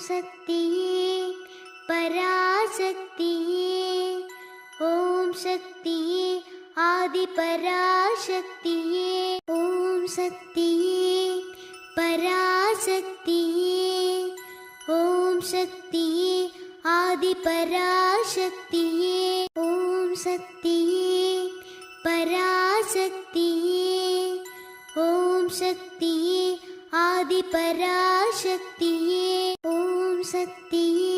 शक्तिये पराशक्तिये ओम शक्तिये आदि पराशक्तिये ओम शक्तिये पराशक्तिये ओम शक्तिये आदि पराशक्तिये ओम शक्तिये पराशक्तिये ओम शक्तिये आदि पराशक्तिये ओम शक्तिये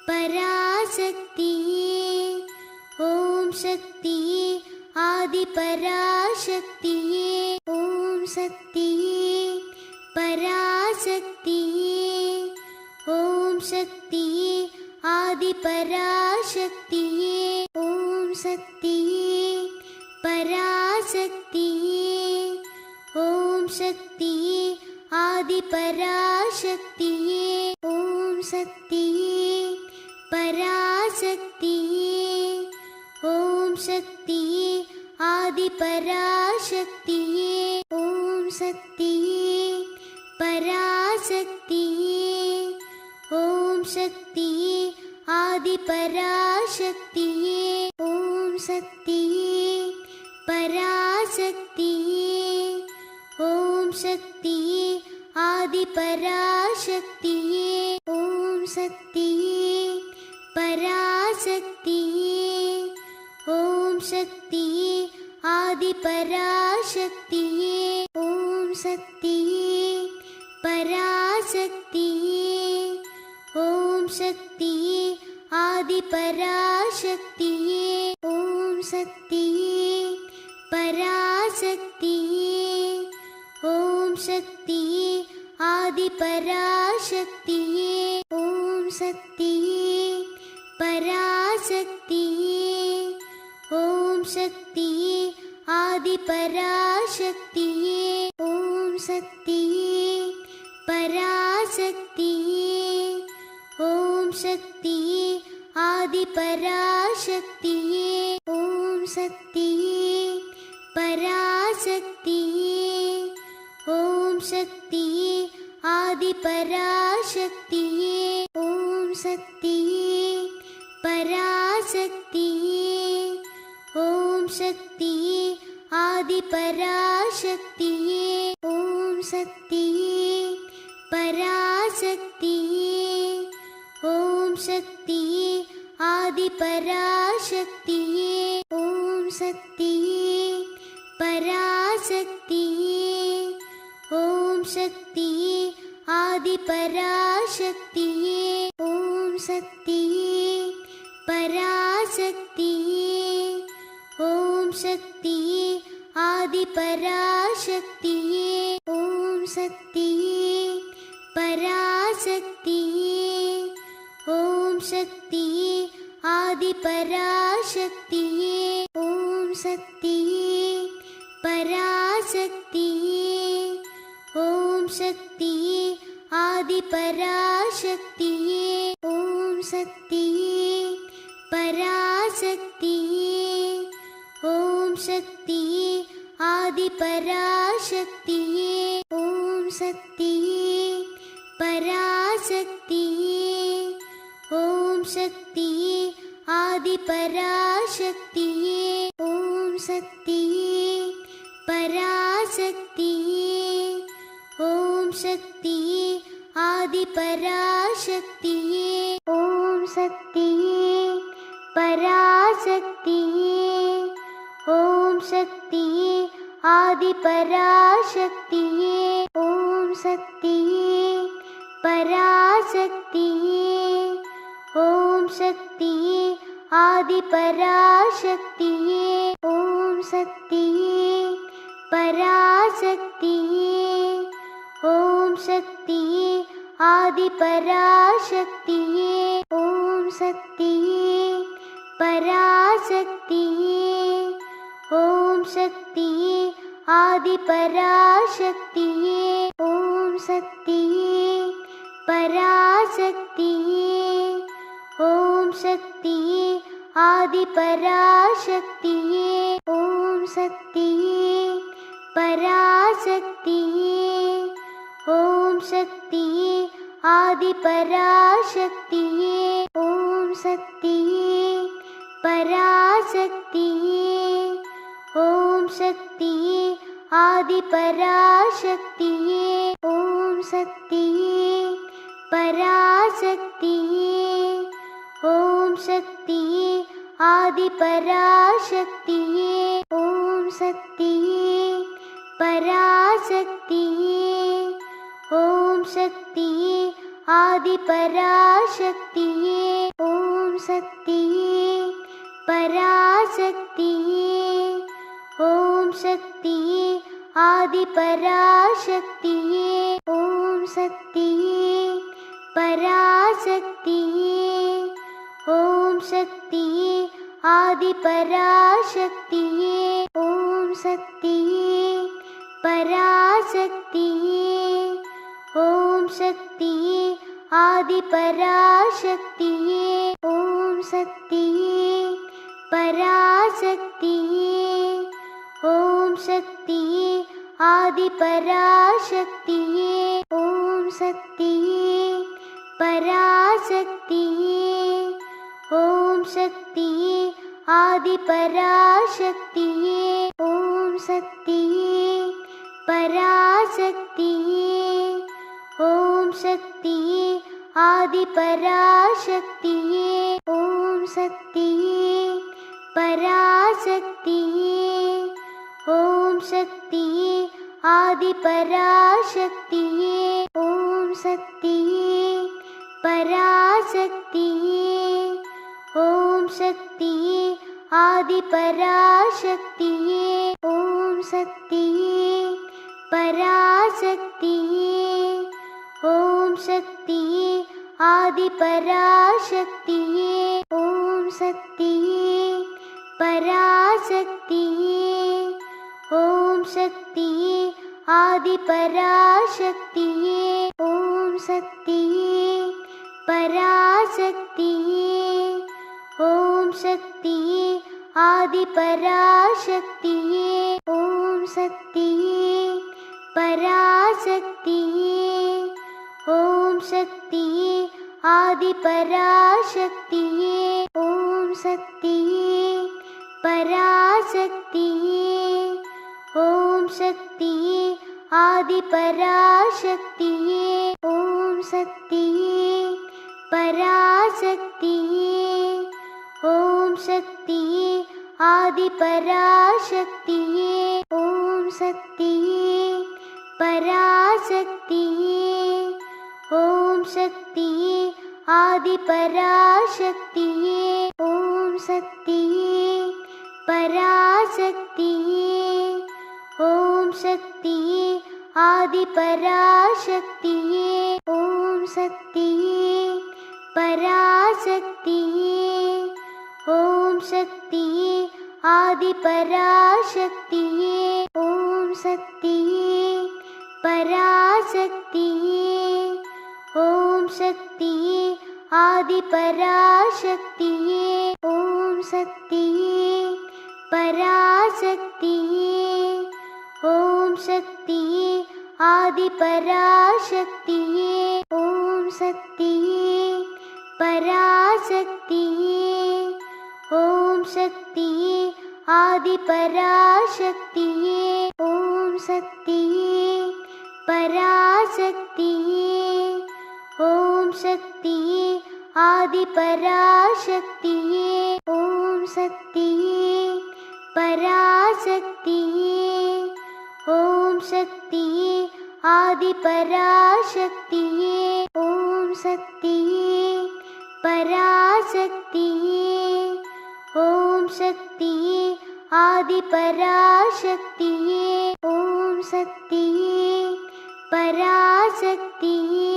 पराशक्तिये ओम शक्तिये आदि पराशक्तिये ओम शक्तिये पराशक्तिये ओम शक्तिये आदि पराशक्तिये ओम शक्तिये पराशक्तिये ओम शक्तिये आदि पराशक्तिये ओम शक्तिये पराशक्तिये ओम शक्तिये आदि पराशक्तिये ओम शक्तिये पराशक्तिये ओम शक्तिये आदि पराशक्तिये ओम शक्तिये पराशक्तिये ओम शक्तिये आदि पराशक्तिये ओम शक्तिये पराशक्तिये ओम शक्तिये आदि पराशक्तिये ओम शक्तिये पराशक्तिये ओम शक्तिये आदि पराशक्तिये ओम शक्तिये पराशक्तिये ओम शक्तिये आदि पराशक्तिये ओम शक्तिये पराशक्तिये ओम शक्तिये आदि पराशक्तिये ओम शक्तिये पराशक्तिये ओम शक्तिये आदि पराशक्तिये ओम शक्तिये पराशक्तिये ओम शक्तिये आदि पराशक्तिये ओम शक्तिये पराशक्तिये ओम शक्तिये आदि पराशक्तिये ओम शक्तिये पराशक्तिये ओम शक्तिये आदि पराशक्तिये ओम शक्तिये पराशक्तिये ओम शक्तिये आदि पराशक्तिये ओम शक्तिये पराशक्तिये ओम शक्तिये आदि पराशक्तिये ओम शक्तिये पराशक्तिये ओम शक्तिये आदि पराशक्तिये ओम शक्तिये पराशक्तिये ओम शक्तिये आदि पराशक्तिये ओम शक्तिये पराशक्तिये ओम शक्तिये आदि पराशक्तिये ओम शक्तिये पराशक्तिये ओम शक्तिये आदि पराशक्तिये ओम शक्तिये पराशक्तिये ओम शक्तिये आदि पराशक्तिये ओम शक्तिये पराशक्तिये ओम शक्तिये आदि पराशक्तिये ओम शक्तिये पराशक्तिये ओम शक्तिये आदि पराशक्तिये ओम शक्तिये पराशक्तिये ओम शक्तिये आदि पराशक्तिये ओम शक्तिये पराशक्तिये ओम शक्तिये आदि पराशक्तिये ओम शक्तिये पराशक्तिये ओम शक्तिये आदि पराशक्तिये ओम शक्तिये पराशक्तिये ओम शक्तिये आदि पराशक्तिये ॐ शक्तिये पराशक्तिये ॐ शक्तिये आदि पराशक्तिये ॐ शक्तिये पराशक्तिये ॐ शक्तिये आदि पराशक्तिये ॐ शक्तिये पराशक्तिये ॐ शक्तिये आदि पराशक्तिये ॐ शक्तिये पराशक्तिये ॐ शक्तिये आदि पराशक्तिये ॐ शक्तिये पराशक्तिये ॐ शक्तिये आदि पराशक्तिये ॐ शक्तिये पराशक्तिये ॐ शक्तिये आदि पराशक्तिये ॐ शक्तिये पराशक्तिये ॐ शक्तिये आदि पराशक्तिये ॐ शक्तिये पराशक्तिये ॐ शक्तिये आदि पराशक्तिये ॐ शक्तिये पराशक्तिये ॐ शक्तिये आदि पराशक्तिये ॐ शक्तिये पराशक्तिये ॐ शक्तिये आदि पराशक्तिये ॐ शक्तिये पराशक्तिये ॐ शक्तिये आदि पराशक्तिये ॐ शक्तिये पराशक्तिये ॐ शक्तिये आदि पराशक्तिये ॐ शक्तिये पराशक्तिये ॐ शक्तिये आदि पराशक्तिये ॐ शक्तिये पराशक्तिये ॐ शक्तिये आदि पराशक्तिये ॐ शक्तिये पराशक्तिये ॐ शक्तिये आदि पराशक्तिये ॐ शक्तिये पराशक्तिये ॐ शक्तिये आदि पराशक्तिये ॐ शक्तिये पराशक्तिये ॐ शक्तिये आदि पराशक्तिये ॐ शक्तिये पराशक्तिये ॐ शक्तिये आदि पराशक्तिये ॐ शक्तिये पराशक्तिये ॐ शक्तिये आदि पराशक्तिये ॐ शक्तिये पराशक्तिये ॐ शक्तिये आदि पराशक्तिये ॐ शक्तिये पराशक्तिये ॐ शक्तिये आदि पराशक्तिये ॐ शक्तिये पराशक्तिये ॐ शक्तिये आदि पराशक्तिये ॐ शक्तिये पराशक्तिये ॐ शक्तिये आदि पराशक्तिये ॐ शक्तिये पराशक्तिये ॐ शक्तिये आदि पराशक्तिये ॐ शक्तिये पराशक्तिये ॐ शक्तिये आदि पराशक्तिये ॐ शक्तिये पराशक्तिये ॐ शक्तिये आदि पराशक्तिये ॐ शक्तिये पराशक्तिये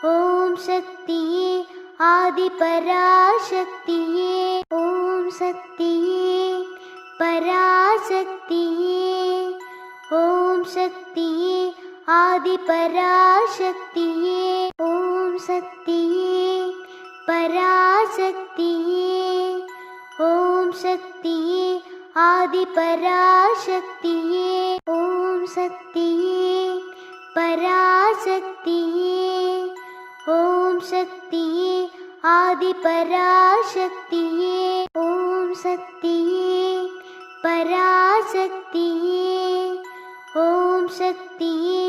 ॐ शक्तिये आदि पराशक्तिये ॐ शक्तिये पराशक्तिये ॐ शक्तिये आदि पराशक्तिये ॐ शक्तिये पराशक्तिये ॐ शक्तिये आदि पराशक्तिये ॐ शक्तिये पराशक्तिये ஓம் சக்தியே ஆதி பராசக்தியே ஓம் சக்தியே பராசக்தியே ஓம் சக்தியே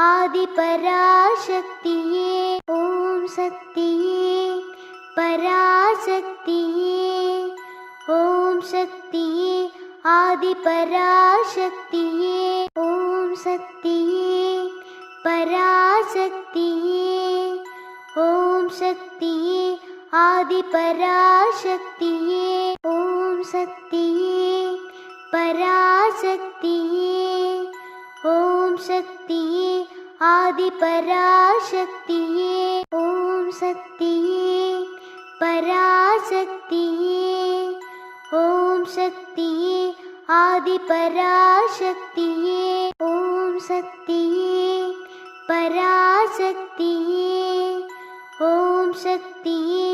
ஆதி பராசக்தியே ஓம் சக்தியே பராசக்தியே ஓம் சக்தியே ஆதி பராசக்தியே ஓம் சக்தியே பராசக்தியே ஓம் சக்தியே ஆதி பராசக்தியே ஓம் சக்தியே பராசக்தியே ஓம் சக்தியே ஆதி பராசக்தியே ஓம் சக்தியே பராசக்தியே ஓம் சக்தியே ஆதி பராசக்தியே ஓம் சக்தியே பராசக்தியே ஓம் சக்தியே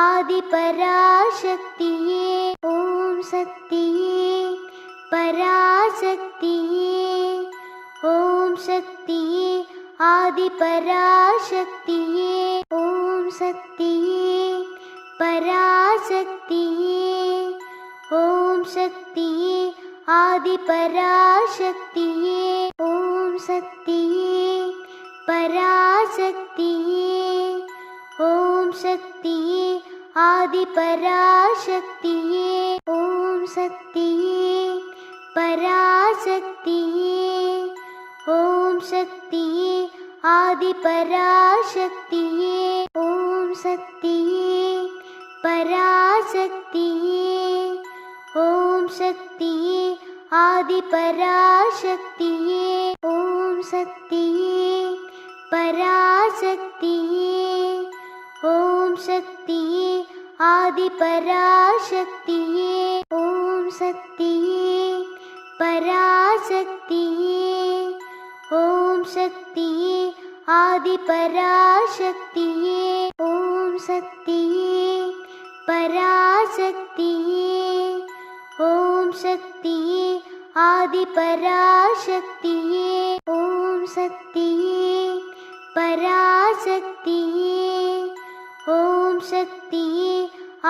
ஆதி பராசக்தியே ஓம் சக்தியே பராசக்தியே ஓம் சக்தியே ஆதி பராசக்தியே ஓம் சக்தியே பராசக்தியே ஓம் சக்தியே ஆதி பராசக்தியே ஓம் சக்தியே பராசக்தியே ஓம் சக்தியே ஆதி பராசக்தியே ஓம் சக்தியே பராசக்தியே ஓம் சக்தியே ஆதி பராசக்தியே ஓம் சக்தியே பராசக்தியே ஓம் சக்தியே ஆதி பராசக்தியே ஓம் சக்தியே பராசக்தியே ஓம் சக்தியே ஆதி பராசக்தியே ஓம் சக்தியே பராசக்தியே ஓம் சக்தியே ஆதி பராசக்தியே ஓம் சக்தியே பராசக்தியே ஓம் சக்தியே ஆதி பராசக்தியே ஓம் சக்தியே பராசக்தியே ஓம் சக்தியே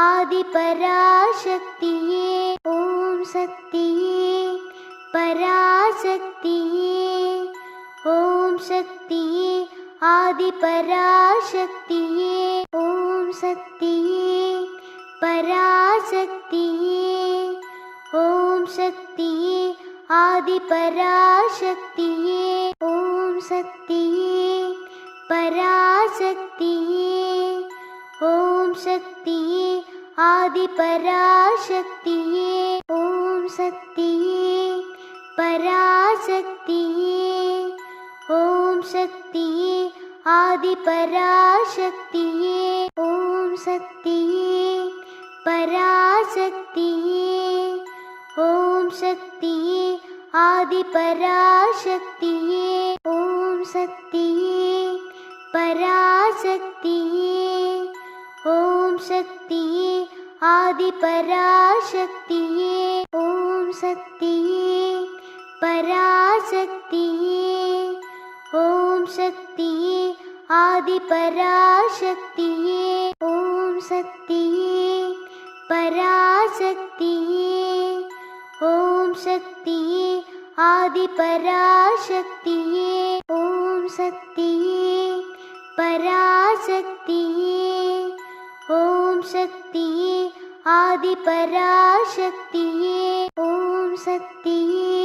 ஆதி பராசக்தியே ஓம் சக்தியே பராசக்தியே ஓம் சக்தியே ஆதி பராசக்தியே ஓம் சக்தியே பராசக்தியே ஓம் சக்தியே ஆதி பராசக்தியே ஓம் சக்தியே பராசக்தியே ஓம் சக்தியே ஆதி பராசக்தியே ஓம் சக்தியே பராசக்தியே ஓம் சக்தியே ஆதி பராசக்தியே ஓம் சக்தியே பராசக்தியே ஓம் சக்தியே ஆதி பராசக்தியே ஓம் சக்தியே பராசக்தியே ஓம் சக்தியே ஆதி பராசக்தியே ஓம் சக்தியே பராசக்தியே ஓம் சக்தியே ஆதி பராசக்தியே ஓம் சக்தியே பராசக்தியே ஓம் சக்தியே ஆதி பராசக்தியே ஓம் சக்தியே பராசக்தியே ஓம் சக்தியே ஆதி பராசக்தியே ஓம் சக்தியே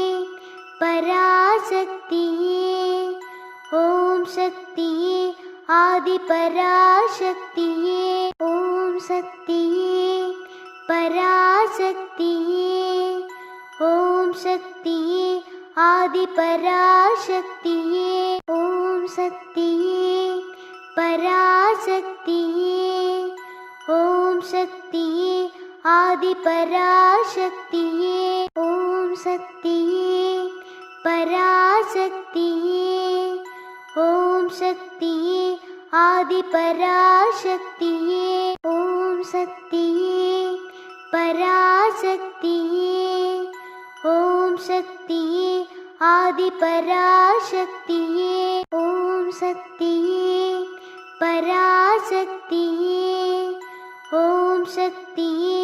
பராசக்தியே ஓம் சக்தியே ஆதி பராசக்தியே ஓம் சக்தியே பராசக்தியே ஓம் சக்தியே ஆதி பராசக்தியே ஓம் சக்தியே பராசக்தியே ஓம் சக்தியே ஆதி பராசக்தியே ஓம் சக்தியே பராசக்தியே ஓம் சக்தியே ஆதி பராசக்தியே ஓம் சக்தியே பராசக்தியே ஓம் சக்தியே ஆதி பராசக்தியே ஓம் சக்தியே பராசக்தியே ஓம் சக்தியே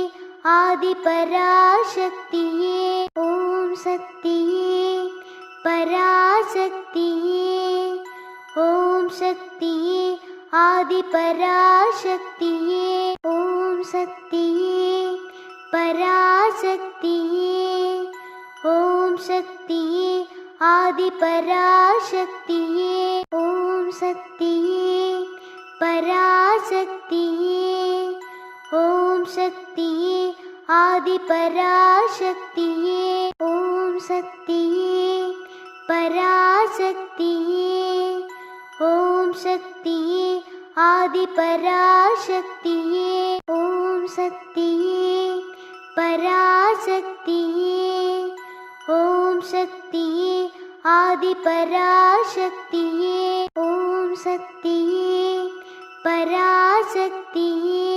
ஆதி பராசக்தியே ஓம் சக்தியே பராசக்தியே ஓம் சக்தியே ஆதி பராசக்தியே ஓம் சக்தியே பராசக்தியே ஓம் சக்தியே ஆதி பராசக்தியே ஓம் சக்தியே பராசக்தியே ஓம் சக்தியே ஆதி பராசக்தியே ஓம் சக்தியே பராசக்தியே ஓம் சக்தியே ஆதி பராசக்தியே ஓம் சக்தியே பராசக்தியே ஓம் சக்தியே ஆதி பராசக்தியே ஓம் சக்தியே பராசக்தியே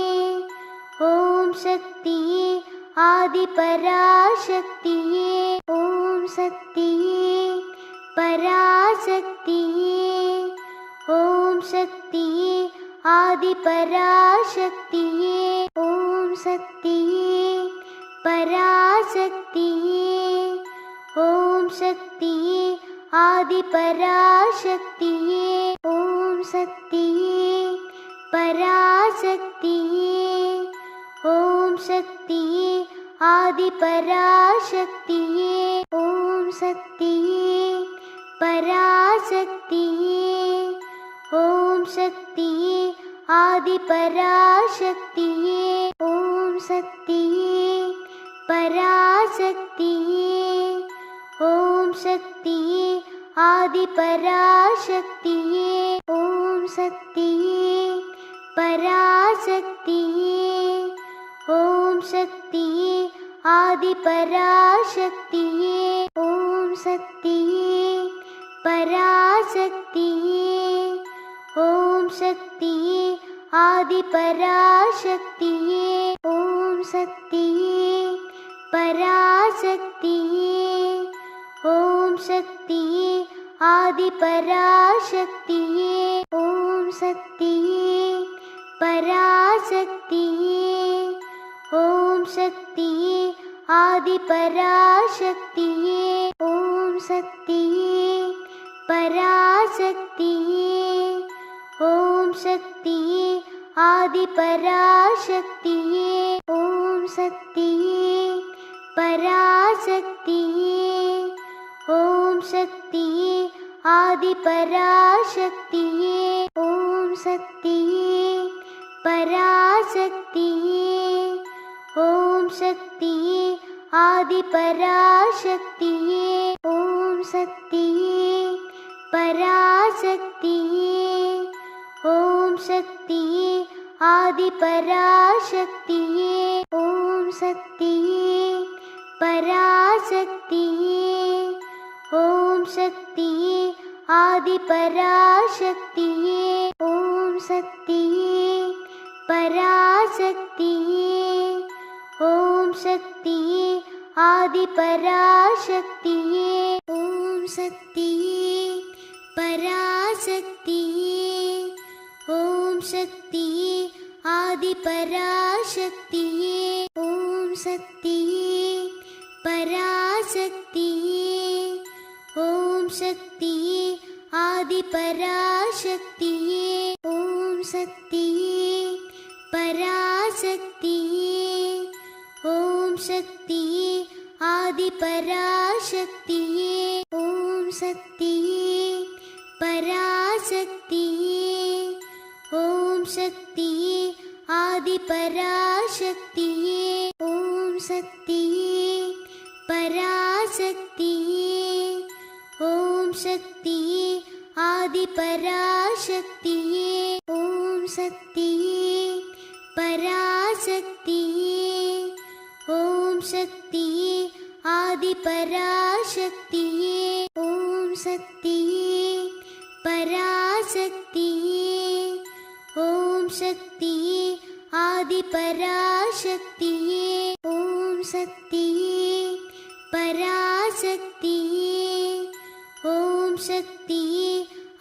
ஓம் சக்தியே ஆதி பராசக்தியே ஓம் சக்தியே பராசக்தியே ஓம் சக்தியே ஆதி பராசக்தியே ஓம் சக்தியே பராசக்தியே ஓம் சக்தியே ஆதி பராசக்தியே ஓம் சக்தியே பராசக்தியே ஓம் சக்தியே ஆதி பராசக்தியே ஓம் சக்தியே பராசக்தியே ஓம் சக்தியே ஆதி பராசக்தியே ஓம் சக்தியே பராசக்தியே ஓம் சக்தியே ஆதி பராசக்தியே ஓம் சக்தியே பராசக்தியே ஓம் சக்தியே ஆதி பராசக்தியே ஓம் சக்தியே பராசக்தியே ஓம் சக்தியே ஆதி பராசக்தியே ஓம் சக்தியே பராசக்தியே ஓம் சக்தியே ஆதி பராசக்தியே ஓம் சக்தியே பராசக்தியே ஓம் சக்தியே ஆதி பராசக்தியே ஓம் சக்தியே பராசக்தியே ஓம் சக்தியே ஆதி பராசக்தியே ஓம் சக்தியே பராசக்தியே ஓம் சக்தியே ஆதி பராசக்தியே ஓம் சக்தியே பராசக்தியே ஓம் சக்தியே ஆதி பராசக்தியே ஓம் சக்தியே பராசக்தியே ஓம் சக்தியே ஆதி பராசக்தியே ஓம் சக்தியே பராசக்தியே ஓம் சக்தியே ஆதி பராசக்தியே ஓம் சக்தியே பராசக்தியே ஓம் சக்தியே ஆதி பராசக்தியே ஓம் சக்தியே பராசக்தியே ஓம் சக்தியே ஆதி பராசக்தியே ஓம் சக்தியே பராசக்தியே ஓம் சக்தியே ஆதி பராசக்தியே ஓம் சக்தியே பராசக்தியே ஓம் சக்தியே ஆதி பராசக்தியே ஓம் சக்தியே பராசக்தியே ஓம் சக்தியே ஆதி பராசக்தியே ஓம் சக்தியே பராசக்தியே ஓம் சக்தியே ஆதி பராசக்தியே ஓம் சக்தியே பராசக்தியே ஓம் சக்தியே ஆதி பராசக்தியே ஓம் சக்தியே பராசக்தியே ஓம் சக்தியே ஆதி பராசக்தியே ஓம் சக்தியே பராசக்தியே ஓம் சக்தியே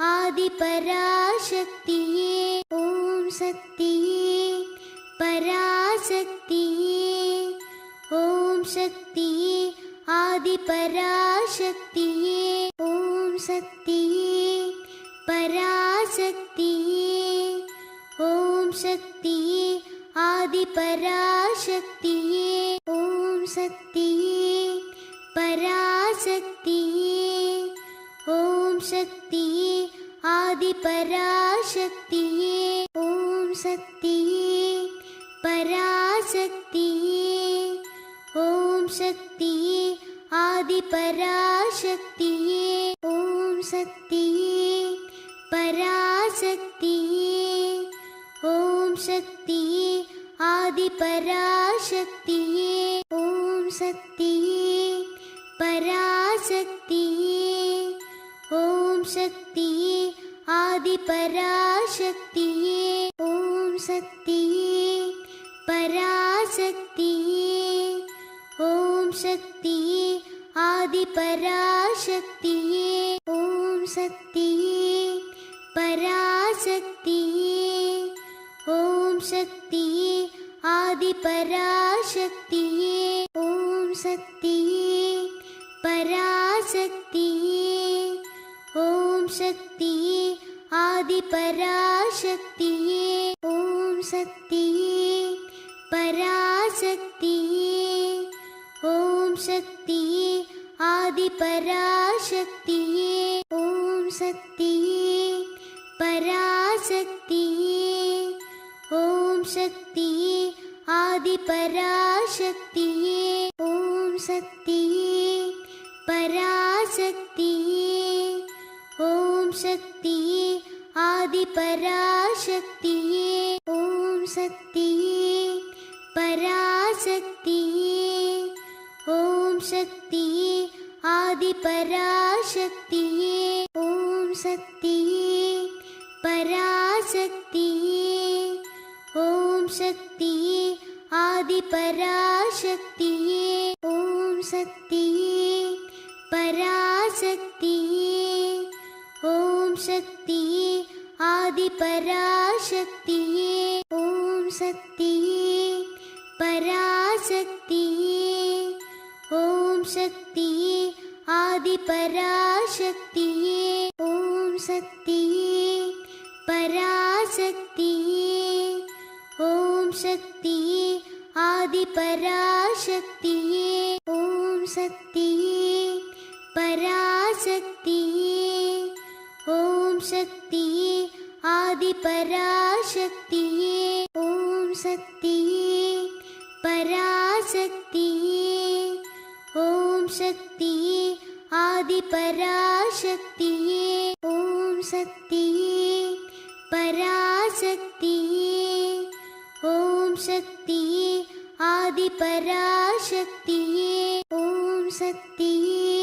ஆதி பராசக்தியே சக்தியே பராசக்தியே ஓம் சக்தியே ஆதிபராசக்தியே ஓம் சக்தியே பராசக்தியே ஓம் சக்தியே ஆதிபராசக்தியே ஓம் சக்தியே பராசக்தியே ஓம் சக்தியே ஆதிபராசக்தியே ஓம் சக்தியே பராசக்தியே ஓம் சக்தியே ஆதிபராசக்தியே ஓம் சக்தியே பராசக்தியே ஓம் சக்தியே ஆதிபராசக்தியே ஓம் சக்தியே பராசக்தியே ஓம் சக்தியே ஆதிபராசக்தியே ஓம் சக்தியே பராசக்தியே ஓம் சக்தியே ஆதிபராசக்தியே ஓம் சக்தியே பராசக்தியே ஓம் சக்தியே ஆதிபராசக்தியே ஓம் சக்தியே பராசக்தியே ஓம் சக்தியே ஆதிபராசக்தியே ஓம் சக்தியே பராசக்தியே ஓம் சக்தியே ஆதிபராசக்தியே ஓம் சக்தியே பராசக்தியே ஓம் சக்தியே ஆதிபராசக்தியே ஓம் சக்தியே பராசக்தியே ஓம் சக்தியே ஆதிபராசக்தியே ஓம் சக்தியே பராசக்தியே ஓம் சக்தியே ஆதிபராசக்தியே ஓம் சக்தியே பராசக்தியே ஓம் சக்தியே ஆதிபராசக்தியே ஓம் சக்தியே பராசக்தியே ஓம் சக்தியே ஆதிபராசக்தியே ஓம் சக்தியே பராசக்தியே ஓம் சக்தியே ஆதிபராசக்தியே ஓம் சக்தியே பராசக்தியே ஓம் சக்தியே ஆதிபராசக்தியே ஓம் சக்தியே பராசக்தியே ஓம் சக்தியே ஆதிபராசக்தியே ஓம் சக்தியே பராசக்தியே ஓம் சக்தியே ஆதிபராசக்தியே ஓம் சக்தியே பராசக்தியே ஓம் சக்தியே ஆதிபராசக்தியே ஓம் சக்தியே பராசக்தியே ஓம் சக்தியே ஆதிபராசக்தியே ஓம் சக்தியே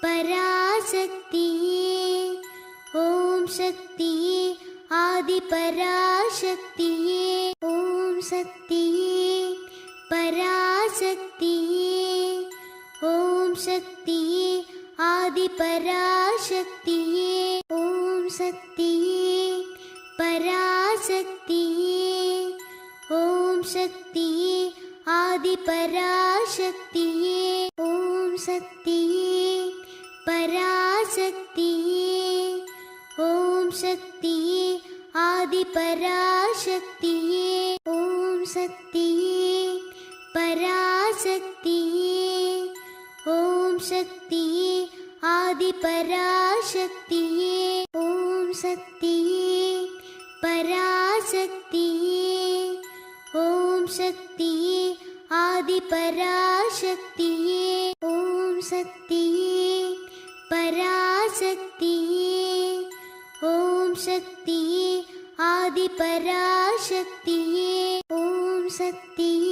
பராசக்தியே ஓம் சக்தியே ஆதிபராசக்தியே ஓம் சக்தியே பராசக்தியே ஓம் சக்தியே ஆதிபராசக்தியே ஓம் சக்தியே பராசக்தியே ஓம் சக்தியே ஆதிபராசக்தியே ஓம் சக்தியே பராசக்தியே ஓம் சக்தியே ஆதிபராசக்தியே ஓம் சக்தியே பராசக்தியே ஓம் சக்தியே ஆதிபராசக்தியே ஓம் சக்தியே பராசக்தியே ஓம் சக்தியே ஆதிபராசக்தியே ஓம் சக்தியே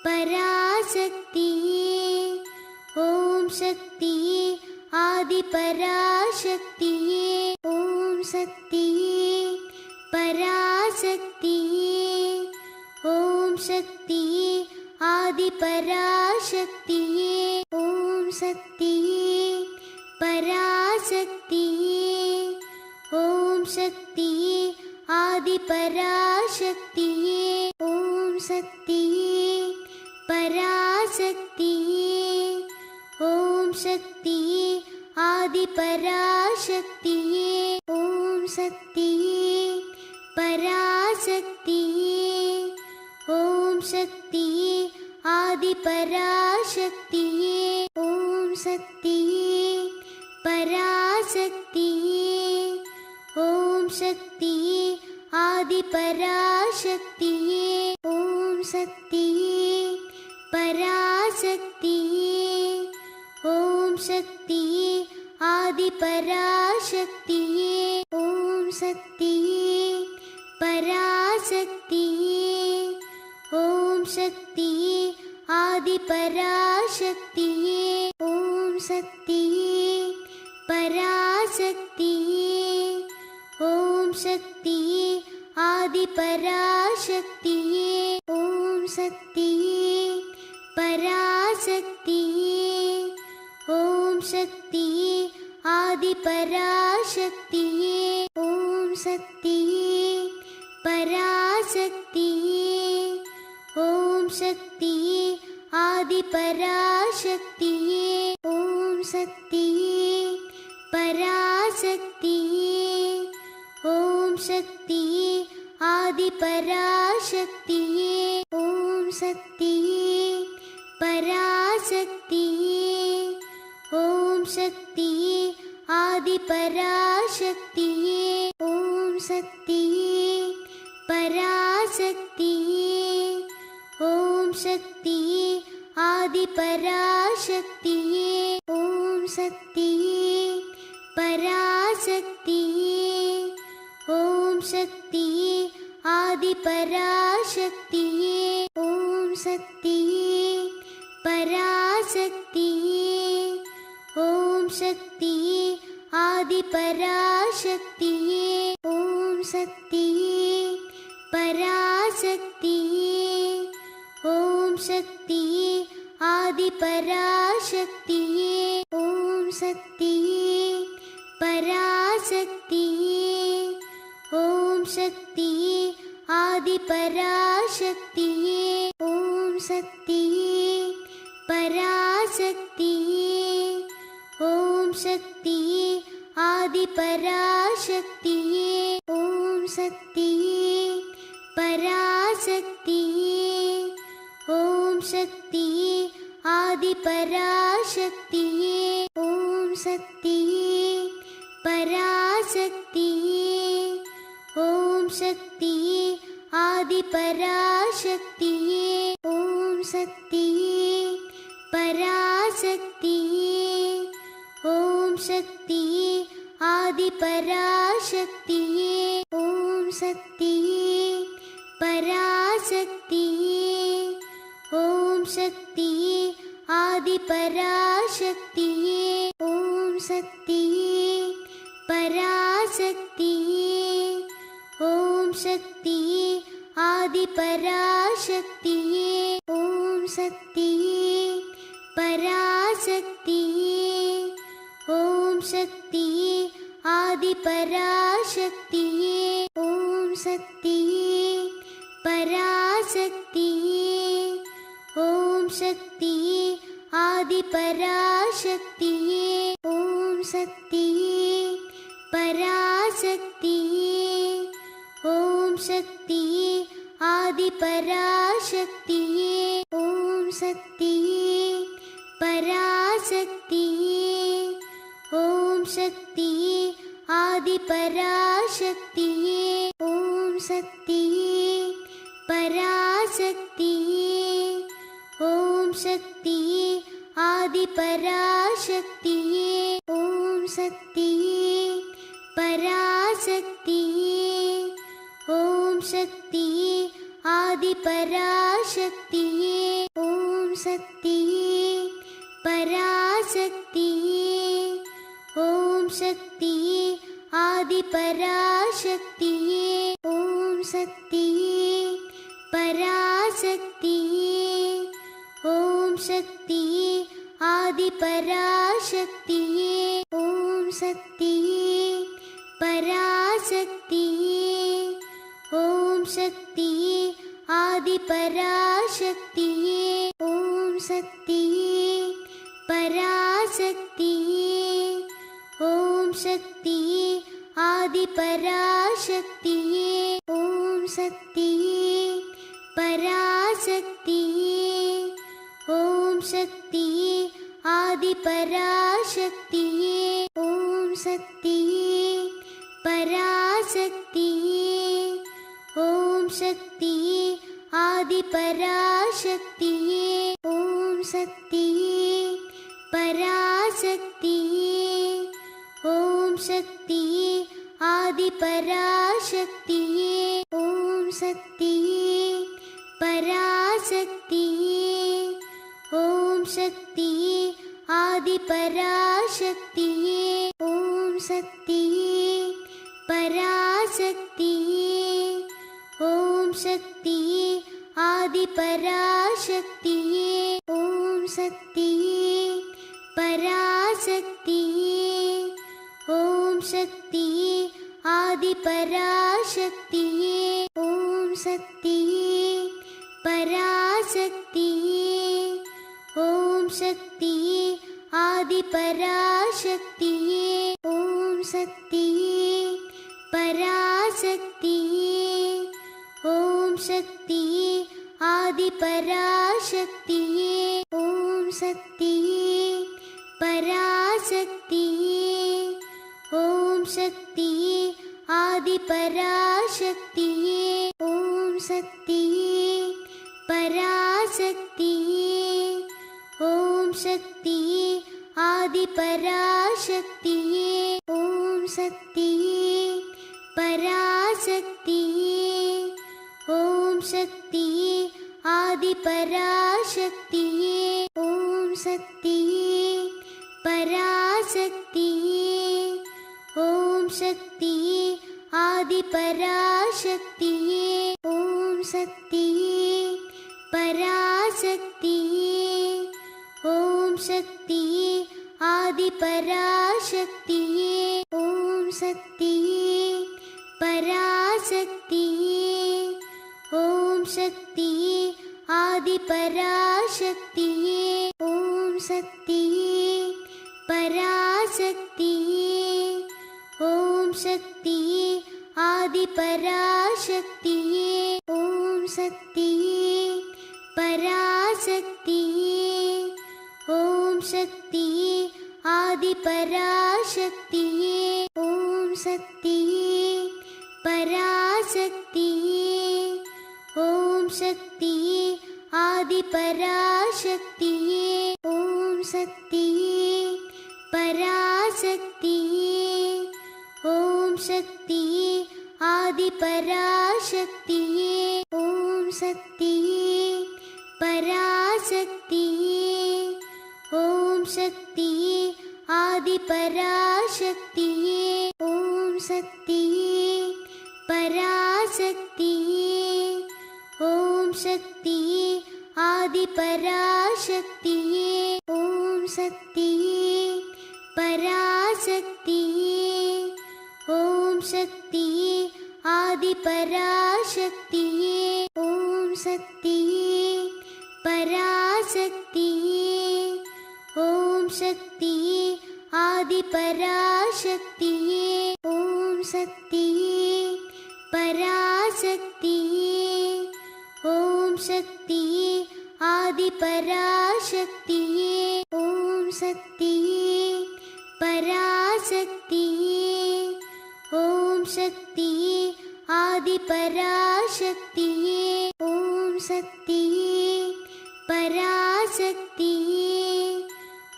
பராசக்தியே ஓம் சக்தியே ஆதிபராசக்தியே ஓம் சக்தியே பராசக்தியே ஓம் சக்தியே ஆதிபராசக்தியே ஓம் சக்தியே பராசக்தியே ஓம் சக்தியே ஆதிபராசக்தியே पराशक्तिये ॐ शक्तिये पराशक्तिये ॐ शक्तिये आदिपराशक्तिये ॐ शक्तिये पराशक्तिये ॐ शक्तिये आदिपराशक्तिये ॐ शक्तिये पराशक्तिये ॐ शक्तिये आदिपराशक्तिये ॐ शक्तिये पराशक्तिये ॐ शक्तिये आदिपराशक्तिये ॐ शक्तिये पराशक्तिये ॐ शक्तिये आदिपराशक्तिये ॐ शक्तिये पराशक्तिये ॐ शक्तिये आदिपराशक्तिये ॐ शक्तिये पराशक्तिये ॐ शक्तिये आदिपराशक्तिये ॐ शक्तिये पराशक्तिये ॐ शक्तिये आदिपराशक्तिये ॐ शक्तिये पराशक्तिये ॐ शक्तिये आदिपराशक्तिये ॐ शक्तिये पराशक्तिये ॐ शक्तिये आदिपराशक्तिये ॐ शक्तिये पराशक्तिये ॐ शक्तिये आदिपराशक्तिये ॐ शक्तिये पराशक्तिये ॐ शक्तिये आदिपराशक्तिये ॐ शक्तिये पराशक्तिये ॐ शक्तिये आदिपराशक्तिये ॐ शक्तिये पराशक्तिये ॐ शक्तिये आदिपराशक्तिये ॐ शक्तिये पराशक्तिये ॐ शक्तिये आदिपराशक्तिये ॐ शक्तिये पराशक्तिये ॐ शक्तिये आदिपराशक्तिये ॐ शक्तिये पराशक्तिये ॐ शक्तिये आदिपराशक्तिये ॐ शक्तिये पराशक्तिये ॐ शक्तिये आदिपराशक्तिये ॐ शक्तिये पराशक्तिये ॐ शक्तिये आदिपराशक्तिये ॐ शक्तिये पराशक्तिये ॐ शक्तिये आदिपराशक्तिये ॐ शक्तिये पराशक्तिये ॐ शक्तिये आदिपराशक्तिये ॐ शक्तिये पराशक्तिये ॐ शक्तिये आदिपराशक्तिये ॐ शक्तिये पराशक्तिये ॐ शक्तिये आदिपराशक्तिये ॐ शक्तिये पराशक्तिये ॐ शक्तिये आदिपराशक्तिये ॐ शक्तिये पराशक्तिये ॐ शक्तिये आदिपराशक्तिये ॐ शक्तिये पराशक्तिये ॐ शक्तिये आदिपराशक्तिये ॐ शक्तिये पराशक्तिये ॐ शक्तिये आदिपराशक्तिये ॐ शक्तिये पराशक्तिये ॐ शक्तिये आदिपराशक्तिये ॐ शक्तिये पराशक्तिये ॐ शक्तिये आदिपराशक्तिये ॐ शक्तिये पराशक्तिये ॐ शक्तिये आदि पराशक्तिये ॐ शक्तिये पराशक्तिये ॐ शक्तिये आदि पराशक्तिये ॐ शक्तिये पराशक्तिये ॐ शक्तिये आदि पराशक्तिये ॐ शक्तिये पराशक्तिये ॐ शक्तिये आदि पराशक्तिये ॐ शक्तिये पराशक्तिये ॐ शक्तिये आदि पराशक्तिये ॐ शक्तिये पराशक्तिये ॐ शक्तिये आदि पराशक्तिये ॐ शक्तिये पराशक्तिये ॐ शक्तिये आदि पराशक्तिये ॐ शक्तिये पराशक्तिये ॐ शक्तिये आदि पराशक्तिये ॐ शक्तिये पराशक्तिये ॐ शक्तिये आदि पराशक्तिये ॐ शक्तिये पराशक्तिये ॐ शक्तिये आदि पराशक्तिये ॐ शक्तिये पराशक्तिये ॐ शक्तिये आदि पराशक्तिये ॐ शक्तिये पराशक्तिये ॐ शक्तिये आदि पराशक्तिये ॐ शक्तिये पराशक्तिये ॐ शक्तिये आदि पराशक्तिये ॐ शक्तिये पराशक्तिये ॐ शक्तिये आदि पराशक्तिये ॐ शक्तिये पराशक्तिये ॐ शक्तिये आदि पराशक्तिये ॐ शक्तिये पराशक्तिये ॐ शक्तिये आदि पराशक्तिये ॐ शक्तिये पराशक्तिये ॐ शक्तिये आदि पराशक्तिये ॐ शक्तिये पराशक्तिये ॐ शक्तिये आदि पराशक्तिये ॐ शक्तिये पराशक्तिये ॐ शक्तिये आदि पराशक्तिये ॐ शक्तिये पराशक्तिये ॐ शक्तिये आदि पराशक्तिये ॐ शक्तिये पराशक्तिये ॐ शक्तिये आदि पराशक्तिये ॐ शक्तिये पराशक्तिये ॐ शक्तिये आदि पराशक्तिये ॐ शक्तिये पराशक्तिये ॐ शक्तिये आदि पराशक्तिये ॐ शक्तिये पराशक्तिये ॐ शक्तिये आदि पराशक्तिये ॐ शक्तिये पराशक्तिये ॐ शक्तिये आदि पराशक्तिये ॐ शक्तिये पराशक्तिये ॐ शक्तिये आदि पराशक्तिये ॐ शक्तिये पराशक्तिये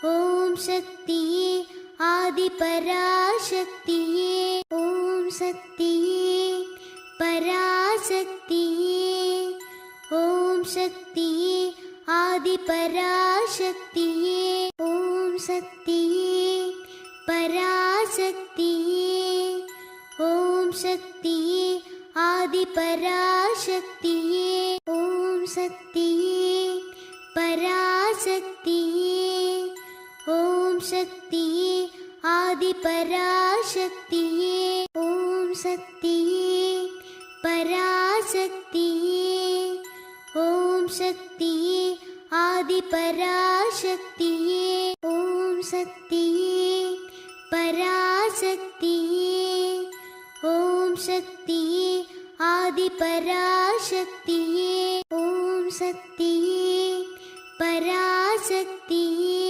ॐ शक्तिये आदि पराशक्तिये ॐ शक्तिये पराशक्तिये ॐ शक्तिये आदि पराशक्तिये ॐ शक्तिये पराशक्तिये ॐ शक्तिये आदि पराशक्तिये ॐ शक्तिये पराशक्तिये ॐ शक्तिये आदि पराशक्तिये ॐ शक्तिये परा பராசக்தியே ஓம் சக்தியே ஆதி பராசக்தியே ஓம் சக்தியே பராசக்தியே ஓம் சக்தியே ஆதி பராசக்தியே ஓம் சக்தியே பராசக்தியே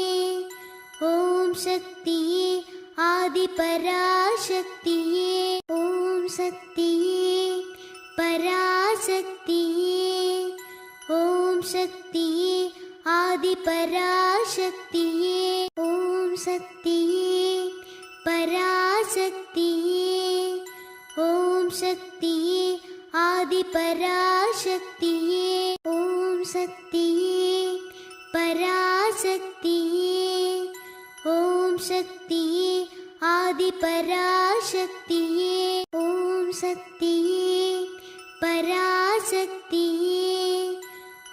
ஓம் சக்தியே ஆதி பராசக்தியே ஓம் சக்தியே பராசக்தியே ஓம் சக்தியே ஆதி பராசக்தியே ஓம் சக்தியே பராசக்தியே ஓம் சக்தியே ஆதி பராசக்தியே ஓம் சக்தியே பராசக்தியே ஓம் சக்தியே ஆதி பராசக்தியே ஓம் சக்தியே பராசக்தியே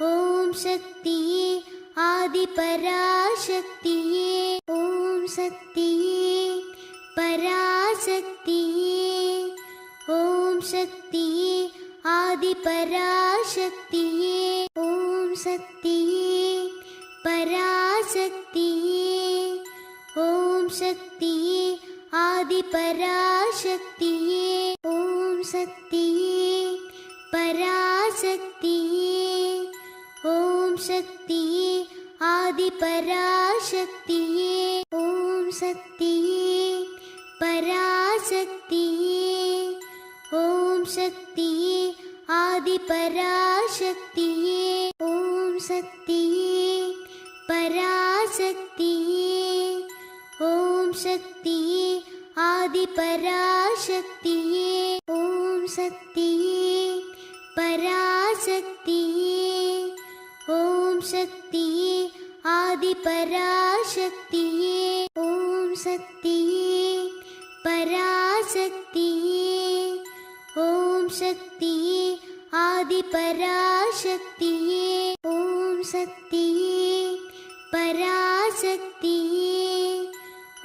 ஓம் சக்தியே ஆதி பராசக்தியே ஓம் சக்தியே பராசக்தியே ஓம் சக்தியே ஆதி பராசக்தியே ஓம் சக்தியே பராசக்தியே ஓம் சக்தியே ஆதி பராசக்தியே ஓம் சக்தியே பராசக்தியே ஓம் சக்தியே ஆதி பராசக்தியே ஓம் சக்தியே பராசக்தியே ஓம் சக்தியே ஆதி பராசக்தியே ஓம் சக்தியே பராசக்தியே ஓம் சக்தியே ஆதி பராசக்தியே ஓம் சக்தியே பராசக்தியே ஓம் சக்தியே ஆதி பராசக்தியே ஓம் சக்தியே பராசக்தியே ஓம் சக்தியே ஆதி பராசக்தியே ஓம் சக்தியே பராசக்தியே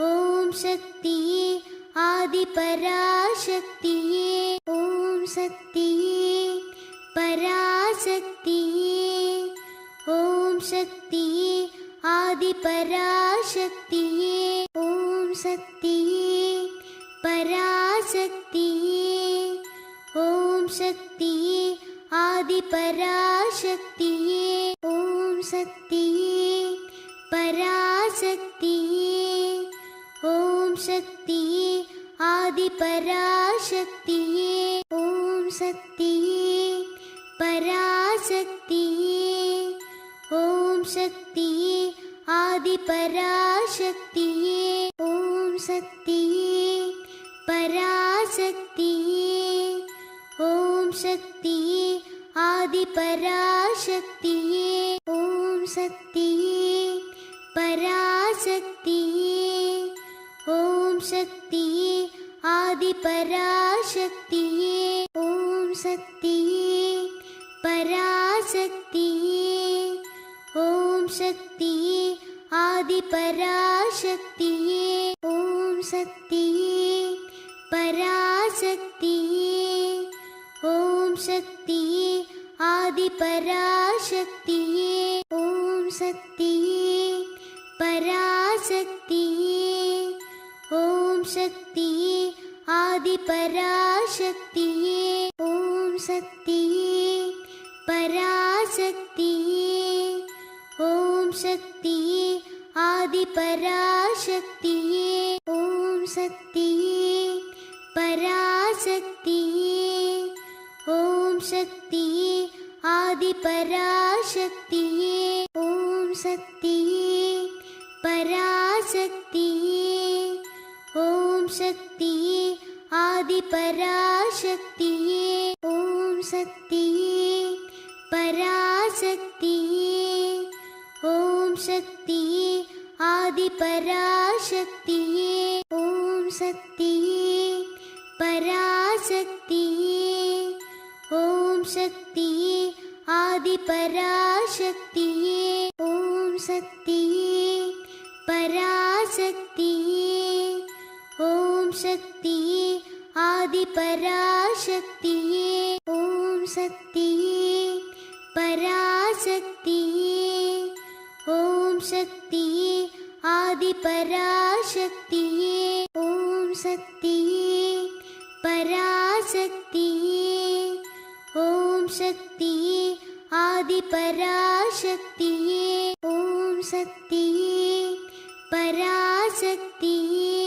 ஓம் சக்தியே ஆதி பராசக்தியே ஓம் சக்தியே பராசக்தியே ஓம் சக்தியே ஆதி பராசக்தியே ஓம் சக்தியே பராசக்தியே ஓம் சக்தியே ஆதி பராசக்தியே ஓம் சக்தியே பராசக்தியே ஓம் சக்தியே ஆதி பராசக்தியே ஓம் சக்தியே பராசக்தியே ஓம் சக்தியே ஆதி பராசக்தியே ஓம் சக்தியே பராசக்தியே ஓம் சக்தியே ஆதி பராசக்தியே ஓம் சக்தியே பராசக்தியே ஓம் சக்தியே ஆதி பராசக்தியே ஓம் சக்தியே பராசக்தியே ஓம் சக்தியே ஆதி பராசக்தியே ஓம் சக்தியே பராசக்தியே ஓம் சக்தியே ஆதி பராசக்தியே ஓம் சக்தியே பராசக்தியே ஓம் சக்தியே ஆதி பராசக்தியே ஓம் சக்தியே பராசக்தியே ஓம் சக்தியே ஆதி பராசக்தியே ஓம் சக்தியே பராசக்தியே ஓம் சக்தியே ஆதி பராசக்தியே ஓம் சக்தியே பராசக்தியே ஓம் சக்தியே ஆதி பராசக்தியே ஓம் சக்தியே பராசக்தியே ஓம் சக்தியே ஆதி பராசக்தியே ஓம் சக்தியே பராசக்தியே ஓம் சக்தியே ஆதி பராசக்தியே ஓம் சக்தியே பராசக்தியே ஓம் சக்தியே ஆதி பராசக்தியே ஓம் சக்தியே பராசக்தியே ஓம் சக்தியே ஆதி பராசக்தியே ஓம் சக்தியே பராசக்தியே ஓம் சக்தியே ஆதி பராசக்தியே ஓம் சக்தியே பராசக்தியே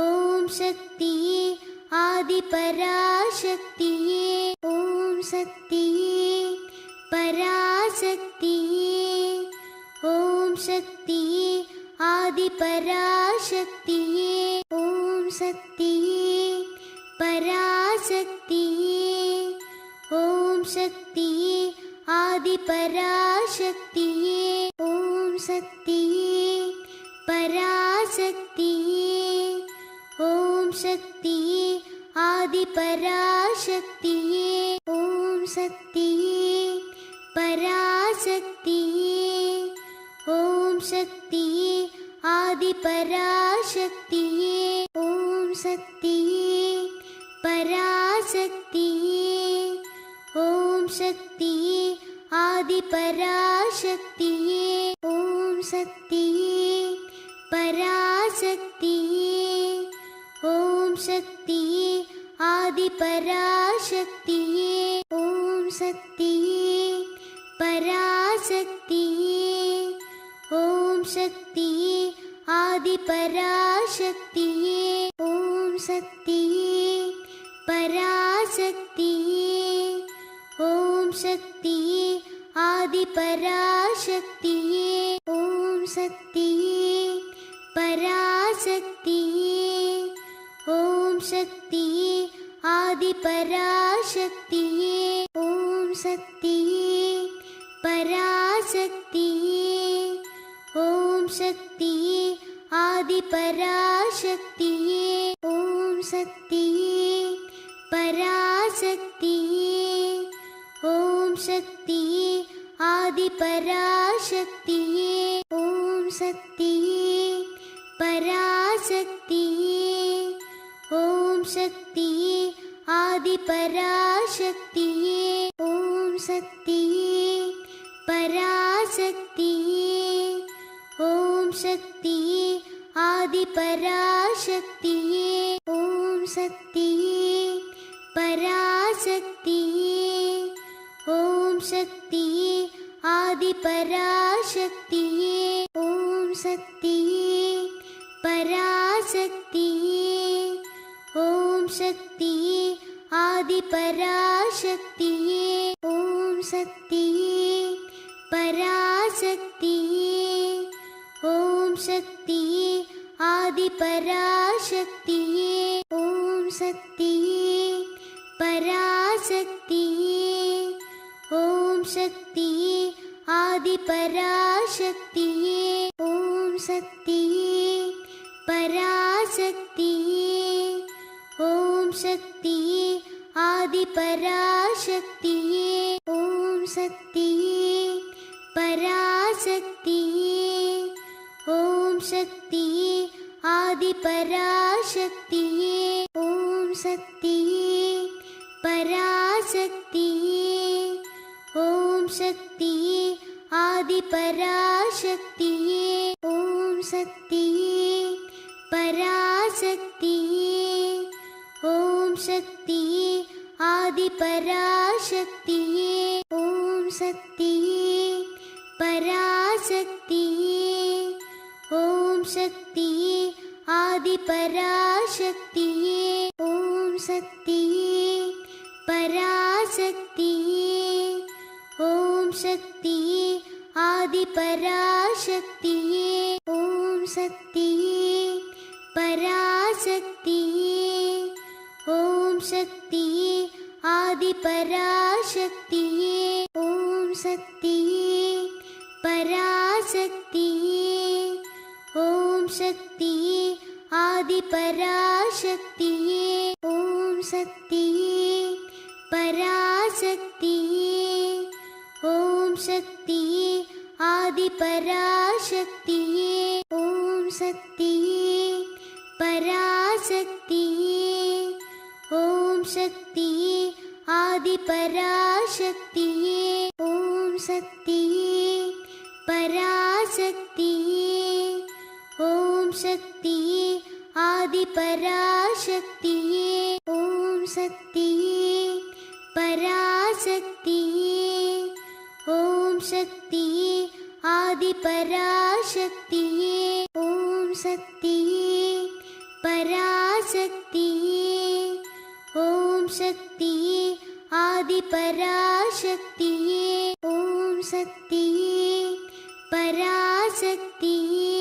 ஓம் சக்தியே ஆதி பராசக்தியே ஓம் சக்தியே பராசக்தியே ஓம் சக்தியே ஆதி பராசக்தியே ஓம் சக்தியே பராசக்தியே ஓம் சக்தியே ஆதி பராசக்தியே ஓம் சக்தியே பராசக்தியே ஓம் சக்தியே ஆதி பராசக்தியே ஓம் சக்தியே பராசக்தியே ஓம் சக்தியே ஆதி பராசக்தியே ஓம் சக்தியே பராசக்தியே ஓம் சக்தியே ஆதி பராசக்தியே ஓம் சக்தியே பராசக்தியே ஓம் சக்தியே ஆதி பராசக்தியே ஓம் சக்தியே பராசக்தியே ஓம் சக்தியே ஆதி பராசக்தியே ஓம் சக்தியே பராசக்தியே ஓம் சக்தியே ஆதி பராசக்தியே ஓம் சக்தியே பராசக்தியே ஓம் சக்தியே ஆதி பராசக்தியே ஓம் சக்தியே பராசக்தியே ஓம் சக்தியே ஆதி பராசக்தியே ஓம் சக்தியே பராசக்தியே ஓம் சக்தியே ஆதி பராசக்தியே ஓம் சக்தியே பராசக்தியே ஓம் சக்தியே ஆதி பராசக்தியே ஓம் சக்தியே பராசக்தியே ஓம் சக்தியே ஆதி பராசக்தியே ஓம் சக்தியே பராசக்தியே ஓம் சக்தியே ஆதி பராசக்தியே ஓம் சக்தியே பராசக்தியே ஓம் சக்தியே ஆதி பராசக்தியே ஓம் சக்தியே பராசக்தியே ஓம் சக்தியே ஆதி பராசக்தியே ஓம் சக்தியே பராசக்தியே ஓம் சக்தியே ஆதி பராசக்தியே ஓம் சக்தியே பராசக்தியே ஓம் சக்தியே ஆதி பராசக்தியே ஓம் சக்தியே பராசக்தியே ஓம் சக்தியே ஆதி பராசக்தியே ஓம் சக்தியே பராசக்தியே ஓம் சக்தியே ஆதி பராசக்தியே ஓம் சக்தியே பராசக்தியே ஓம் சக்தியே ஆதி பராசக்தியே ஓம் சக்தியே பராசக்தியே ஓம் சக்தியே ஆதி பராசக்தியே ஓம் சக்தியே பராசக்தியே ஓம் சக்தியே ஆதி பராசக்தியே ஓம் சக்தியே பராசக்தியே ஓம் சக்தியே ஆதி பராசக்தியே ஓம் சக்தியே பராசக்தியே ஓம் சக்தியே ஆதி பராசக்தியே ஓம் சக்தியே பராசக்தியே ஓம் சக்தியே ஆதி பராசக்தியே ஓம் சக்தியே பராசக்தியே ஓம் சக்தியே ஆதி பராசக்தியே பராசக்தியே ஓம் சக்தியே பராசக்தியே ஓம் சக்தியே ஆதி பராசக்தியே ஓம் சக்தியே பராசக்தியே ஓம் சக்தியே ஆதி பராசக்தியே ஓம் சக்தியே பராசக்தியே ஓம் சக்தியே ஆதி பராசக்தியே ஓம் சக்தியே பராசக்தியே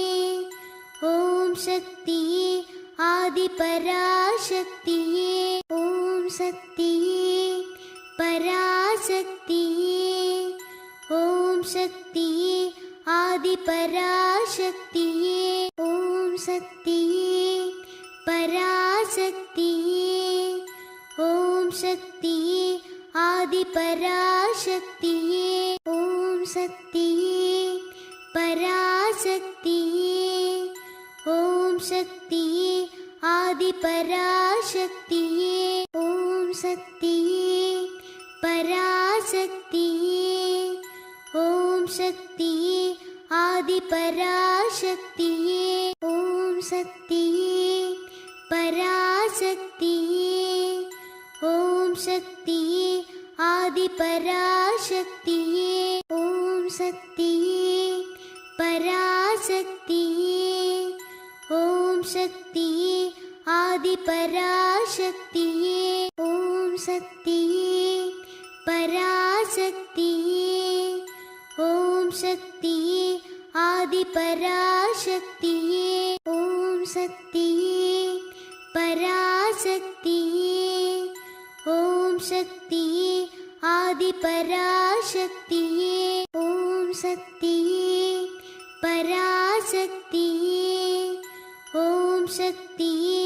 ஓம் சக்தியே ஆதி பராசக்தியே ஓம் சக்தியே பராசக்தியே ஓம் சக்தியே ஆதி பராசக்தியே ஓம் சக்தியே பராசக்தியே ஓம் சக்தியே ஆதி பராசக்தியே ஓம் சக்தியே பராசக்தியே ஓம் சக்தியே ஆதி பராசக்தியே ஓம் சக்தியே பராசக்தியே ஓம் சக்தியே ஆதி பராசக்தியே ஓம் சக்தியே பராசக்தியே ஓம் சக்தியே ஆதி பராசக்தியே ஓம் சக்தியே பராசக்தியே ஓம் சக்தியே ஆதி பராசக்தியே ஓம் சக்தியே பராசக்தியே ஓம் சக்தியே ஆதி பராசக்தியே ஓம் சக்தியே பராசக்தியே ஓம் சக்தியே ஆதி பராசக்தியே ஓம் சக்தியே பராசக்தியே ஓம் சக்தியே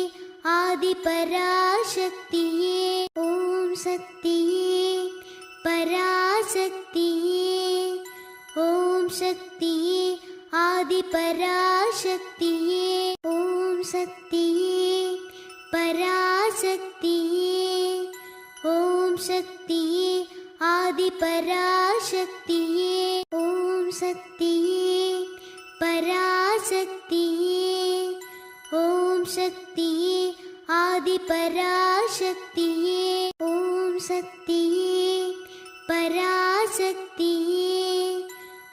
ஆதி பராசக்தியே ஓம் சக்தியே பராசக்தியே ஓம் சக்தியே ஆதி பராசக்தியே ஓம் சக்தியே பராசக்தியே ஓம் சக்தியே ஆதி பராசக்தியே ஓம் சக்தியே பராசக்தியே ஓம் சக்தியே ஆதி பராசக்தியே ஓம் சக்தியே பராசக்தியே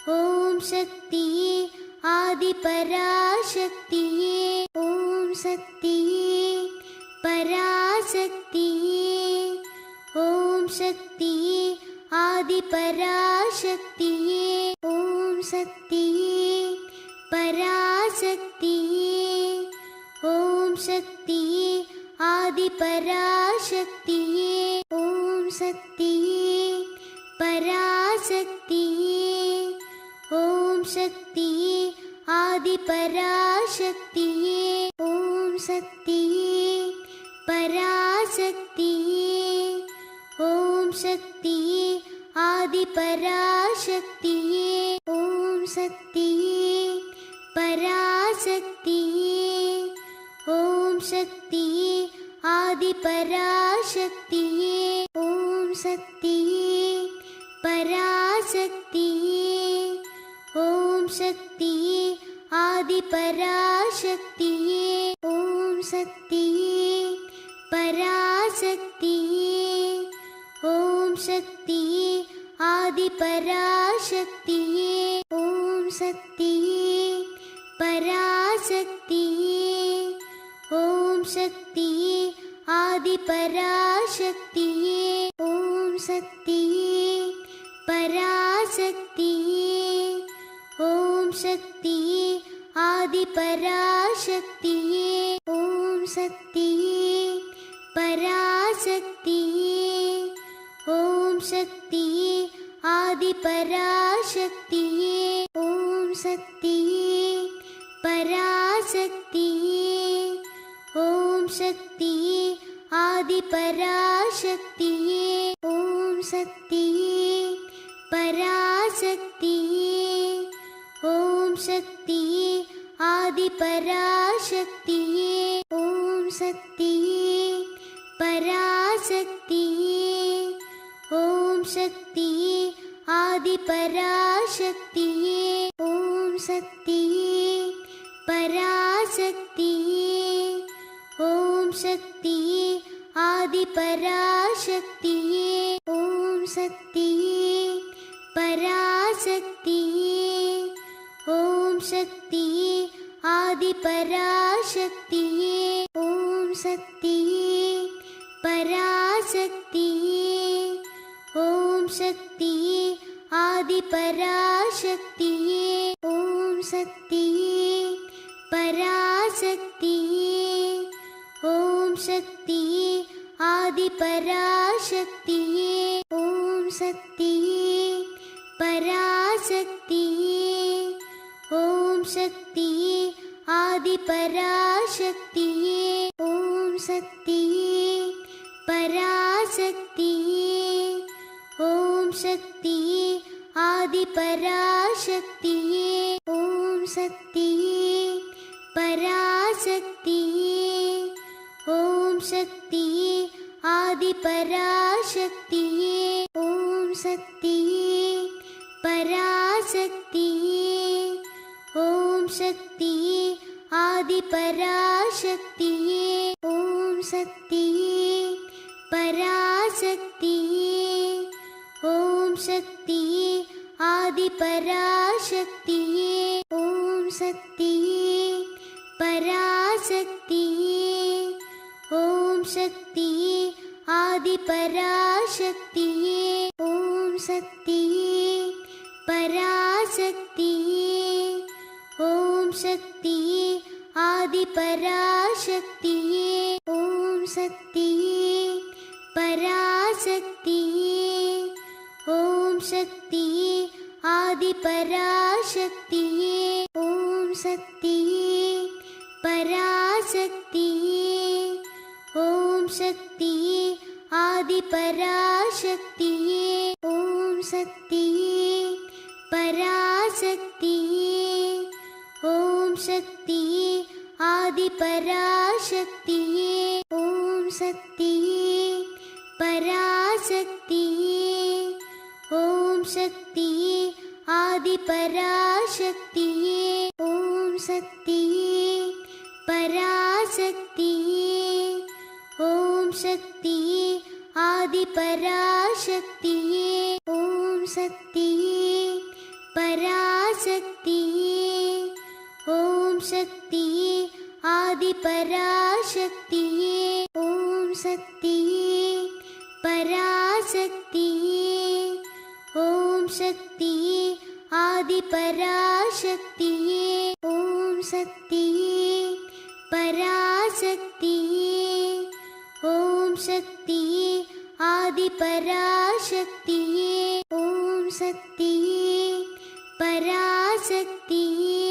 ஓம் சக்தியே ஆதி பராசக்தியே ஓம் சக்தியே பராசக்தியே ஓம் சக்தியே ஆதி பராசக்தியே ஓம் சக்தியே பராசக்தியே ஓம் சக்தியே ஆதி பராசக்தியே ஓம் சக்தியே பராசக்தியே ஓம் சக்தியே ஆதி பராசக்தியே ஓம் சக்தியே பராசக்தியே ஓம் சக்தியே ஆதி பராசக்தியே ஓம் சக்தியே பராசக்தியே ஓம் சக்தியே ஆதி பராசக்தியே ஓம் சக்தியே பராசக்தியே ஓம் சக்தியே ஆதி பராசக்தியே ஓம் சக்தியே பராசக்தியே ஓம் சக்தியே ஆதி பராசக்தியே ஓம் சக்தியே பராசக்தியே ஓம் சக்தியே ஆதி பராசக்தியே ஓம் சக்தியே பராசக்தியே ஓம் சக்தியே ஆதி பராசக்தியே ஓம் சக்தியே பராசக்தியே ஓம் சக்தியே ஆதி பராசக்தியே ஓம் சக்தியே பராசக்தியே ஓம் சக்தியே ஆதி பராசக்தியே ஓம் சக்தியே பராசக்தியே ஓம் சக்தியே ஆதி பராசக்தியே ஓம் சக்தியே பராசக்தியே ஓம் शक्तिये आदिपराशक्तिये ॐ शक्तिये पराशक्तिये ॐ शक्तिये आदिपराशक्तिये ॐ शक्तिये पराशक्तिये ॐ शक्तिये आदिपराशक्तिये ॐ शक्तिये पराशक्तिये ॐ शक्तिये आदिपराशक्तिये ॐ शक्तिये पराशक्तिये ॐ शक्तिये आदिपराशक्तिये ॐ शक्तिये पराशक्तिये ॐ शक्तिये आदिपराशक्तिये ॐ शक्तिये पराशक्तिये ॐ शक्तिये आदिपराशक्तिये ॐ शक्तिये पराशक्तिये ॐ शक्तिये आदिपराशक्तिये ॐ शक्तिये पराशक्तिये ॐ शक्तिये आदिपराशक्तिये ॐ शक्तिये पराशक्तिये ॐ शक्तिये आदिपराशक्तिये ॐ शक्तिये पराशक्तिये ॐ शक्तिये आदिपराशक्तिये ॐ शक्तिये पराशक्तिये ॐ शक्तिये आदिपराशक्तिये ॐ शक्तिये पराशक्तिये ॐ शक्तिये आदिपराशक्तिये ॐ शक्तिये पराशक्तिये ॐ शक्तिये आदिपराशक्तिये ॐ शक्तिये पराशक्तिये ॐ शक्तिये आदिपराशक्तिये ॐ शक्तिये पराशक्तिये ॐ शक्तिये आदिपराशक्तिये ॐ शक्तिये पराशक्तिये ॐ शक्तिये आदिपराशक्तिये ॐ शक्तिये पराशक्तिये ॐ शक्तिये आदिपराशक्तिये ॐ शक्तिये पराशक्तिये ॐ शक्तिये आदिपराशक्तिये ॐ शक्तिये पराशक्तिये ॐ शक्तिये आदिपराशक्तिये ॐ शक्तिये पराशक्तिये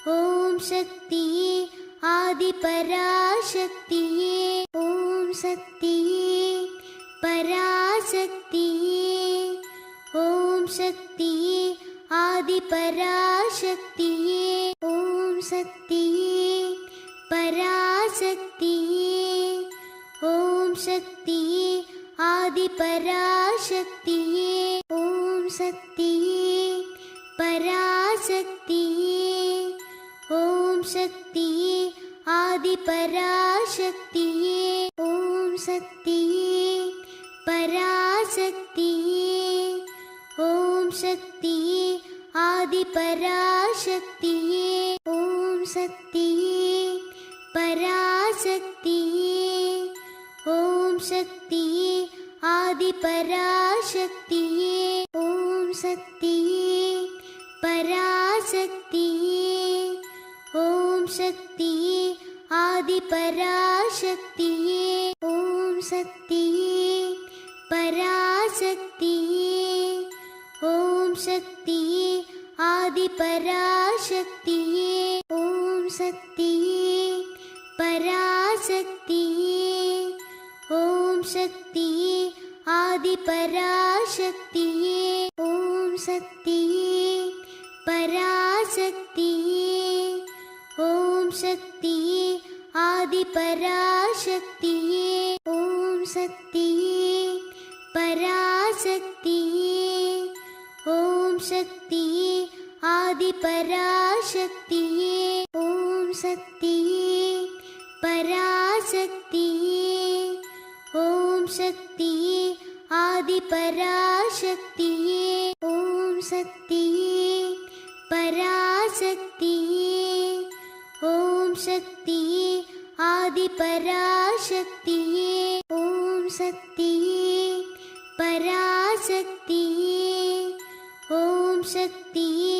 ॐ शक्तिये आदिपराशक्तिये ॐ शक्तिये पराशक्तिये ॐ शक्तिये आदिपराशक्तिये ॐ शक्तिये पराशक्तिये ॐ शक्तिये आदिपराशक्तिये ॐ शक्तिये पराशक्तिये ॐ शक्तिये आदिपराशक्तिये ॐ शक्तिये पराशक्तिये ॐ शक्तिये आदिपराशक्तिये ॐ शक्तिये पराशक्तिये ॐ शक्तिये आदिपराशक्तिये ॐ शक्तिये पराशक्तिये ॐ शक्तिये आदिपराशक्तिये ॐ शक्तिये पराशक्तिये ॐ शक्तिये आदिपराशक्तिये ॐ शक्तिये पराशक्तिये ॐ शक्तिये आदिपराशक्तिये ॐ शक्तिये पराशक्तिये ॐ शक्तिये आदिपराशक्तिये ॐ शक्तिये पराशक्तिये பராசக்தியே ஓம் சக்தியே ஆதி பராசக்தியே ஓம் சக்தியே பராசக்தியே ஓம் சக்தியே ஆதி பராசக்தியே ஓம் சக்தியே பராசக்தியே ஓம் சக்தியே ஆதி பராசக்தியே ஓம் சக்தியே பராசக்தியே ஓம் சக்தியே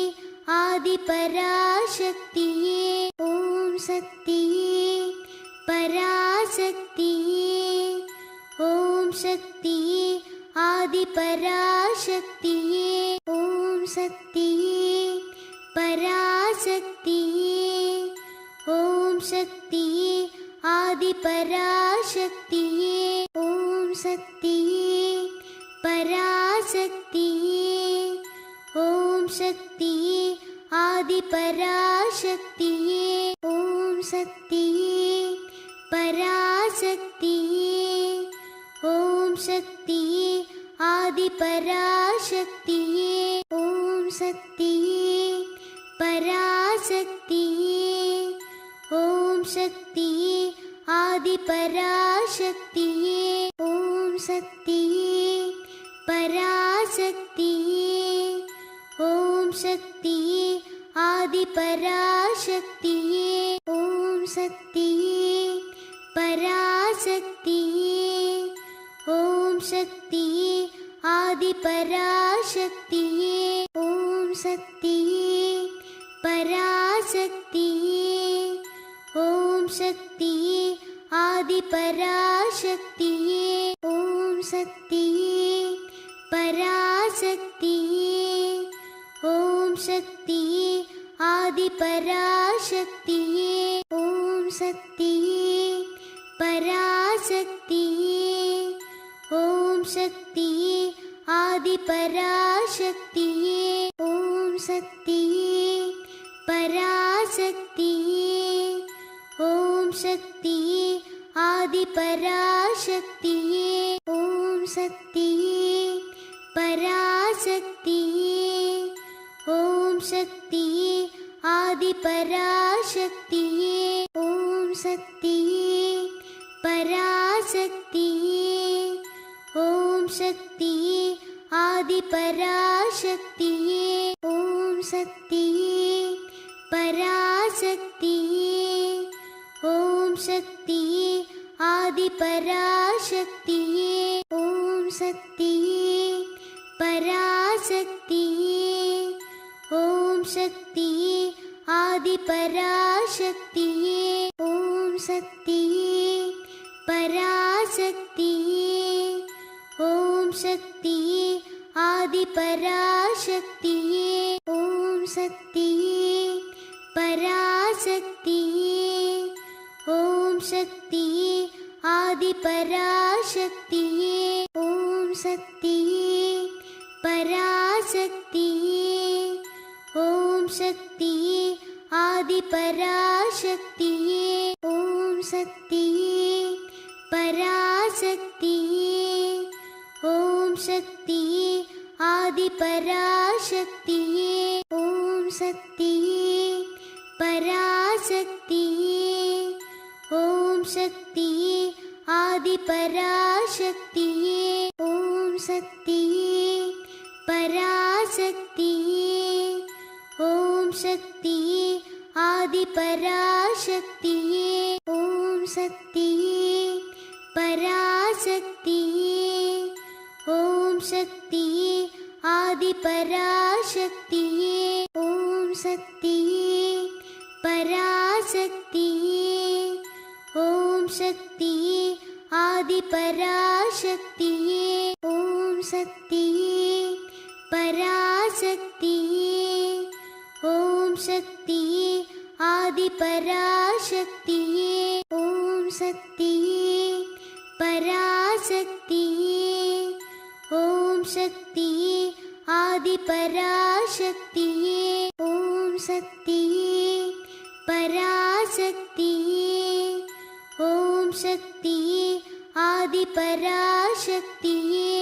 ஆதி பராசக்தியே ஓம் சக்தியே பராசக்தியே ஓம் சக்தியே ஆதி பராசக்தியே ஓம் சக்தியே பராசக்தியே ஓம் சக்தியே ஆதி பராசக்தியே ஓம் சக்தியே பராசக்தியே ஓம் சக்தியே ஆதி பராசக்தியே ஓம் சக்தியே பராசக்தியே ஓம் சக்தியே ஆதி பராசக்தியே ஓம் சக்தியே பராசக்தியே ஓம் சக்தியே ஆதி பராசக்தியே ஓம் சக்தியே பராசக்தியே ஓம் சக்தியே ஆதி பராசக்தியே ஓம் சக்தியே பராசக்தியே ஓம் சக்தியே ஆதி பராசக்தியே ஓம் சக்தியே பராசக்தியே ஓம் சக்தியே ஆதி பராசக்தியே ஓம் சக்தியே பராசக்தியே ஓம் சக்தியே ஆதி பராசக்தியே ஓம் சக்தியே பராசக்தியே ஓம் சக்தியே ஆதி பராசக்தியே ஓம் சக்தியே பராசக்தியே ஓம் சக்தியே ஆதி பராசக்தியே ஓம் சக்தியே பராசக்தியே ஓம் சக்தியே ஆதி பராசக்தியே ஓம் சக்தியே பராசக்தியே ஓம் சக்தியே ஆதி பராசக்தியே ஓம் சக்தியே பராசக்தியே ஓம் சக்தியே ஆதி பராசக்தியே ஓம் சக்தியே பராசக்தியே ஓம் சக்தியே ஆதி பராசக்தியே ஓம் சக்தியே பராசக்தியே ஓம் சக்தியே ஆதி பராசக்தியே ஓம் சக்தியே பராசக்தியே ஓம் சக்தியே ஆதி பராசக்தியே ஓம் சக்தியே பராசக்தியே ஓம் சக்தியே ஆதி பராசக்தியே ஓம் சக்தியே பராசக்தியே ஓம் சக்தியே ஆதி பராசக்தியே ஓம் சக்தியே பராசக்தியே ஓம் சக்தியே ஆதி பராசக்தியே ஓம் சக்தியே பராசக்தியே ஓம் சக்தியே ஆதி பராசக்தியே ஓம் சக்தியே பராசக்தியே ஓம் சக்தியே ஆதி பராசக்தியே ஓம் சக்தியே பராசக்தியே ஓம் சக்தியே ஆதி பராசக்தியே ஓம் சக்தியே பராசக்தியே ஓம் சக்தியே ஆதி பராசக்தியே ஓம் சக்தியே பராசக்தியே ஓம் சக்தியே ஆதி பராசக்தியே ஓம் சக்தியே பராசக்தியே ஓம் சக்தியே ஆதி பராசக்தியே